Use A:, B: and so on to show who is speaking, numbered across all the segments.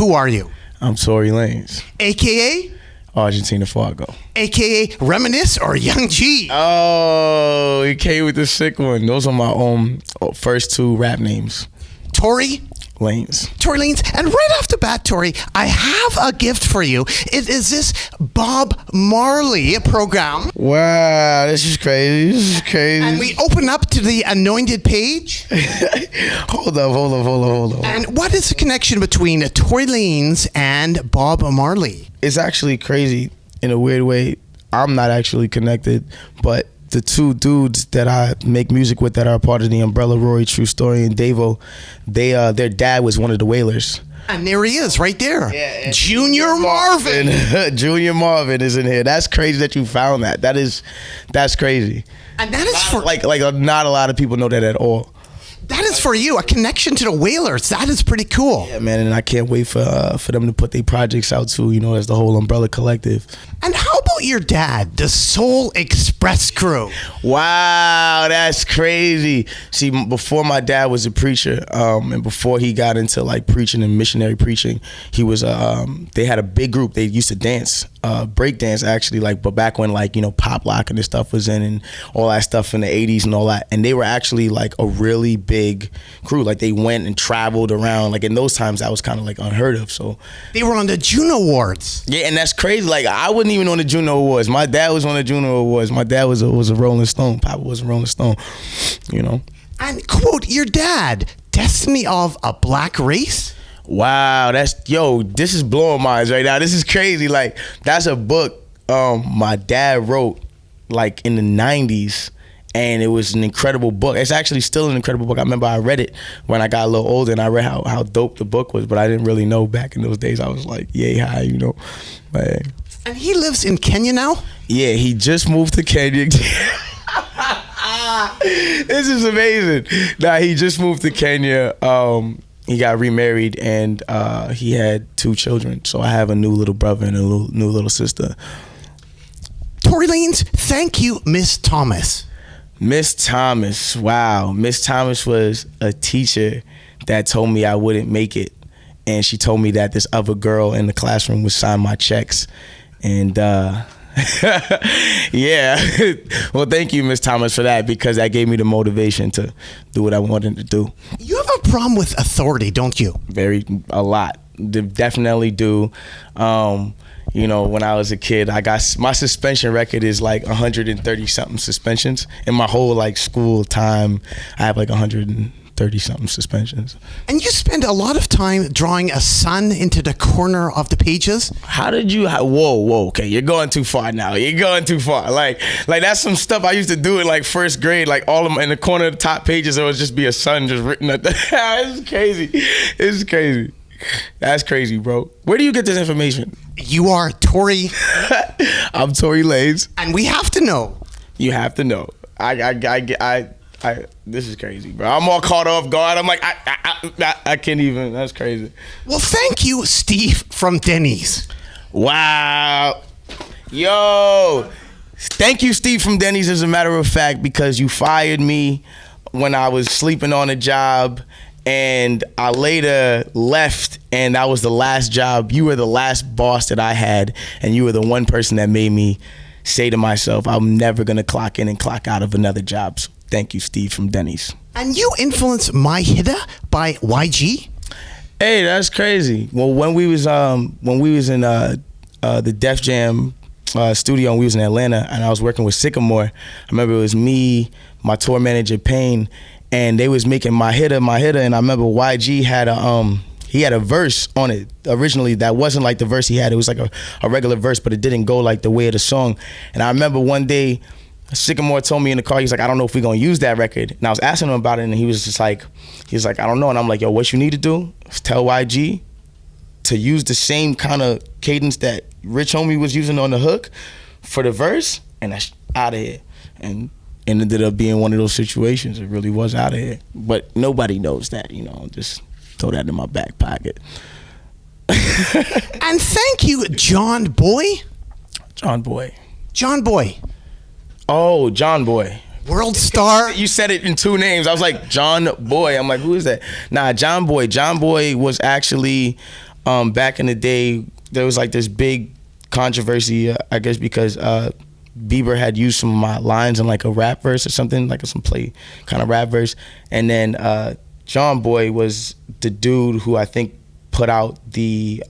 A: Who are you?
B: I'm Tory Lanez,
A: AKA?
B: Argentina Fargo.
A: AKA Reminisce or Young G?
B: Oh, he came with the sick one. Those are my first two rap names.
A: Tory
B: Lanez.
A: Tory Lanez. And right off the bat, Tory, I have a gift for you. It is this Bob Marley program.
B: Wow, this is crazy. This is crazy.
A: And we open up to the anointed page.
B: Hold up.
A: And what is the connection between Tory Lanez and Bob Marley?
B: It's actually crazy in a weird way. I'm not actually connected, but the two dudes that I make music with that are a part of the umbrella, Rory, True Story, and Davo, their dad was one of the Wailers.
A: And there he is, right there.
B: Yeah,
A: Junior Marvin.
B: Junior Marvin is in here. That's crazy that you found that. That's crazy.
A: And that is for
B: like not a lot of people know that at all.
A: That is for you, a connection to the Wailers. That is pretty cool.
B: Yeah, man, and I can't wait for them to put their projects out too. You know, as the whole Umbrella Collective.
A: And how about your dad, the Soul Express crew?
B: Wow, that's crazy. See, before my dad was a preacher, and before he got into like preaching and missionary preaching, he was they had a big group. They used to dance, break dance actually, but back when pop lock and this stuff was in and all that stuff in the 80s and all that. And they were actually like a really big crew. Like they went and traveled around. Like in those times that was kind of like unheard of. So
A: they were on the Juno Awards.
B: Yeah, and that's crazy. Like I wasn't even on the Juno Awards. My dad was on the Juno Awards. My dad was a Rolling Stone. Papa was a Rolling Stone. You know. And
A: quote your dad, Destiny of a Black Race.
B: Wow, this is blowing minds right now. This is crazy. Like that's a book my dad wrote like in the 90s. And it was an incredible book. It's actually still an incredible book. I remember I read it when I got a little older, and I read how dope the book was, but I didn't really know back in those days. I was like, yay high, you know. But,
A: and he lives in Kenya now?
B: Yeah, he just moved to Kenya. This is amazing. Nah, he just moved to Kenya. He got remarried, and he had 2 children. So I have a new little brother and a new little sister.
A: Tory Lanez, thank you, Miss Thomas.
B: Miss Thomas, wow. Miss Thomas was a teacher that told me I wouldn't make it. And she told me that this other girl in the classroom would sign my checks. And yeah. Well, thank you, Miss Thomas, for that, because that gave me the motivation to do what I wanted to do.
A: You have a problem with authority, don't you?
B: A lot. Definitely do. You know, when I was a kid, I got my suspension record is like 130 something suspensions. In my whole like school time, I have like 130 something suspensions.
A: And you spend a lot of time drawing a sun into the corner of the pages.
B: How did you? Whoa, okay, you're going too far now. You're going too far. Like that's some stuff I used to do in like first grade. Like all of them in the corner of the top pages, it would just be a sun just written at the. It's crazy. It's crazy. That's crazy, bro. Where do you get this information?
A: You are Tory.
B: I'm Tory Lanez.
A: And we have to know.
B: You have to know. This is crazy, bro. I'm all caught off guard. I'm like, I can't even. That's crazy.
A: Well, thank you, Steve from Denny's.
B: Wow. Yo. Thank you, Steve from Denny's, as a matter of fact, because you fired me when I was sleeping on a job. And I later left, and that was the last job. You were the last boss that I had, and you were the one person that made me say to myself, I'm never going to clock in and clock out of another job. So thank you, Steve from Denny's.
A: And you influenced My Hitter by YG?
B: Hey, that's crazy. Well, when we was in the Def Jam studio, and we was in Atlanta, and I was working with Sycamore, I remember it was me, my tour manager, Payne, and they was making My Hitter, and I remember YG had a verse on it originally that wasn't like the verse he had. It was like a regular verse, but it didn't go like the way of the song. And I remember one day, Sycamore told me in the car, he's like, I don't know if we're gonna use that record. And I was asking him about it, and he was like, I don't know. And I'm like, yo, what you need to do is tell YG to use the same kind of cadence that Rich Homie was using on the hook for the verse, and that's out of here. And it ended up being one of those situations. It really was out of here. But nobody knows that, you know, just throw that in my back pocket.
A: And thank you, John Boy.
B: John Boy.
A: John Boy.
B: Oh, John Boy.
A: World star.
B: You said it in 2 names. I was like, John Boy. I'm like, who is that? Nah, John Boy. John Boy was actually back in the day, there was like this big controversy, I guess, because Bieber had used some of my lines in like a rap verse or something, like some play kind of rap verse. And then John Boy was the dude who I think put out the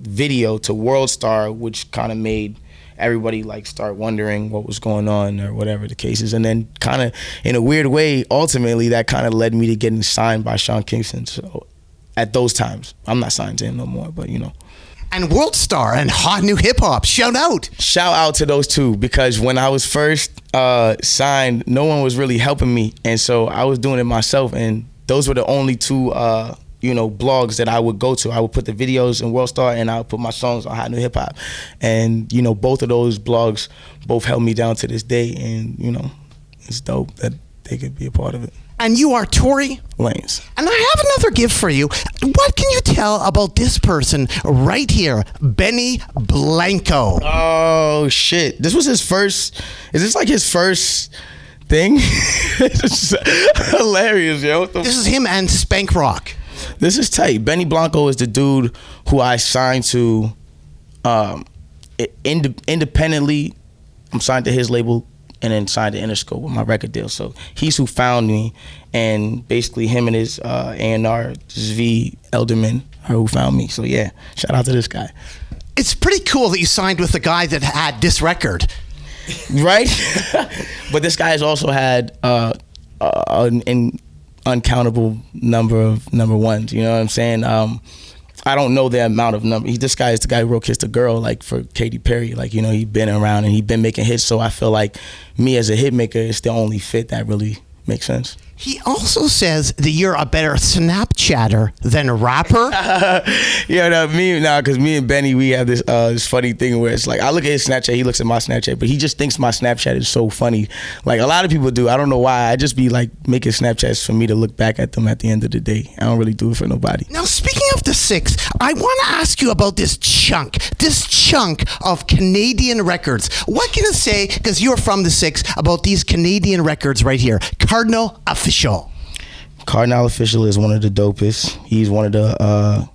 B: video to World Star, which kind of made everybody like start wondering what was going on or whatever the case is. And then kind of in a weird way, ultimately that kind of led me to getting signed by Sean Kingston. So at those times, I'm not signed to him no more, but you know.
A: And World Star and Hot New Hip Hop. Shout out.
B: Shout out to those two, because when I was first signed, no one was really helping me. And so I was doing it myself. And those were the only two, blogs that I would go to. I would put the videos in World Star and I would put my songs on Hot New Hip Hop. And, both of those blogs both held me down to this day. And, it's dope that they could be a part of it.
A: And you are Tory
B: Lanez.
A: And I have another gift for you. What can you tell about this person right here, Benny Blanco?
B: Oh, shit. This was his first, is this like his first thing? It's hilarious, yo.
A: This is him and Spank Rock.
B: This is tight. Benny Blanco is the dude who I signed to independently. I'm signed to his label and then signed to Interscope with my record deal. So he's who found me, and basically him and his A&R, Zvi Elderman, are who found me. So yeah, shout out to this guy.
A: It's pretty cool that you signed with the guy that had this record.
B: Right? But this guy has also had an uncountable number of number ones, you know what I'm saying? I don't know the amount of number. This guy is the guy who wrote Kiss the Girl, like for Katy Perry. Like, he's been around and he's been making hits. So I feel like me as a hit maker is the only fit that really makes sense.
A: He also says that you're a better Snapchatter than a rapper.
B: Because me and Benny, we have this funny thing where it's like, I look at his Snapchat, he looks at my Snapchat, but he just thinks my Snapchat is so funny. Like a lot of people do. I don't know why. I just be like making Snapchats for me to look back at them at the end of the day. I don't really do it for nobody.
A: Now, speaking of the six, I want to ask you about this chunk of Canadian records. What can you say, because you're from the six, about these Canadian records right here? Cardinal Official.
B: Cardinal Official is one of the dopest. He's one of the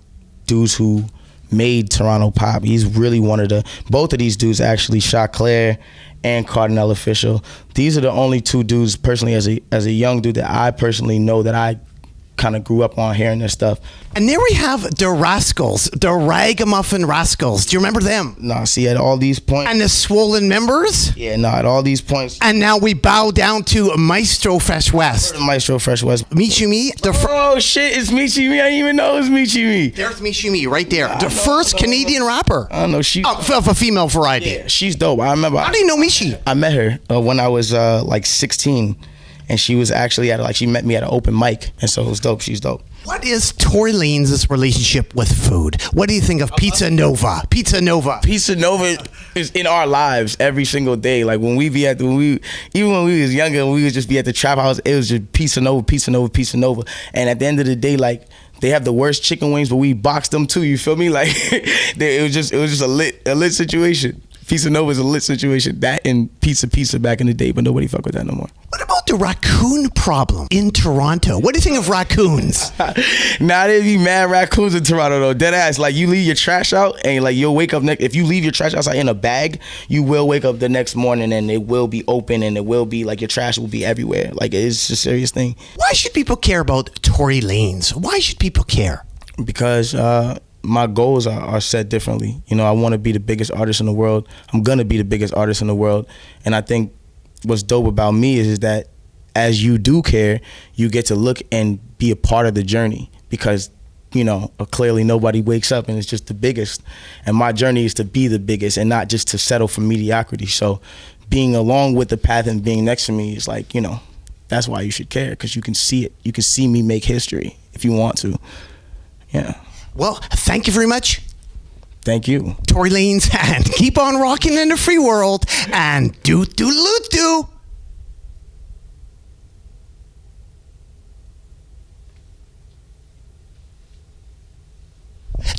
B: dudes who made Toronto pop. He's really one of the, both of these dudes actually, Chaclair and Cardinal Official. These are the only two dudes personally as a young dude that I personally know that I kind of grew up on hearing their stuff.
A: And there we have the Rascals, the Ragamuffin Rascals. Do you remember them?
B: No, see, at all these points.
A: And the Swollen Members?
B: Yeah, no, at all these points.
A: And now we bow down to Maestro Fresh West.
B: Maestro Fresh West.
A: Michi Me.
B: Oh, shit, it's Michi Me. I didn't even know it was Michi Me.
A: There's Michi Me right there. The first Canadian rapper.
B: I don't know. She's
A: of a female variety.
B: Yeah, she's dope. I remember.
A: How do you know Michi?
B: I met her when I was like 16. And she was actually she met me at an open mic. And so it was dope. She's dope.
A: What is Tory Lanez's relationship with food? What do you think of Pizza Nova? Pizza Nova.
B: Pizza Nova is in our lives every single day. Like when we even when we was younger, we would just be at the trap house. It was just Pizza Nova, Pizza Nova, Pizza Nova. And at the end of the day, like they have the worst chicken wings, but we boxed them too. You feel me? Like it was just a lit situation. Pizza Nova is a lit situation. That and Pizza back in the day, but nobody fuck with that no more.
A: What about the raccoon problem in Toronto? What do you think of raccoons?
B: Nah, they be mad raccoons in Toronto though. Dead ass. Like you leave your trash out and like you'll wake up if you leave your trash outside in a bag, you will wake up the next morning and it will be open and it will be like your trash will be everywhere. Like it's a serious thing.
A: Why should people care about Tory Lanez? Why should people care?
B: Because my goals are set differently. I want to be the biggest artist in the world. I'm gonna be the biggest artist in the world. And I think what's dope about me is that as you do care, you get to look and be a part of the journey because, clearly nobody wakes up and it's just the biggest. And my journey is to be the biggest and not just to settle for mediocrity. So being along with the path and being next to me is like, that's why you should care, because you can see it. You can see me make history if you want to. Yeah.
A: Well, thank you very much.
B: Thank you.
A: Tory Lanez, and keep on rocking in the free world, and do-do-do-do.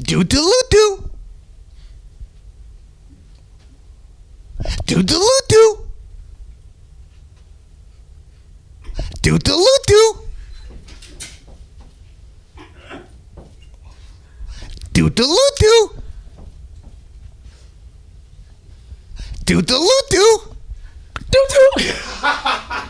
A: Do-do-do-do. Do-do-do-do. Do-do-do-do. Doodaloo-doo. Doodaloo-doo.
B: Doo-doo.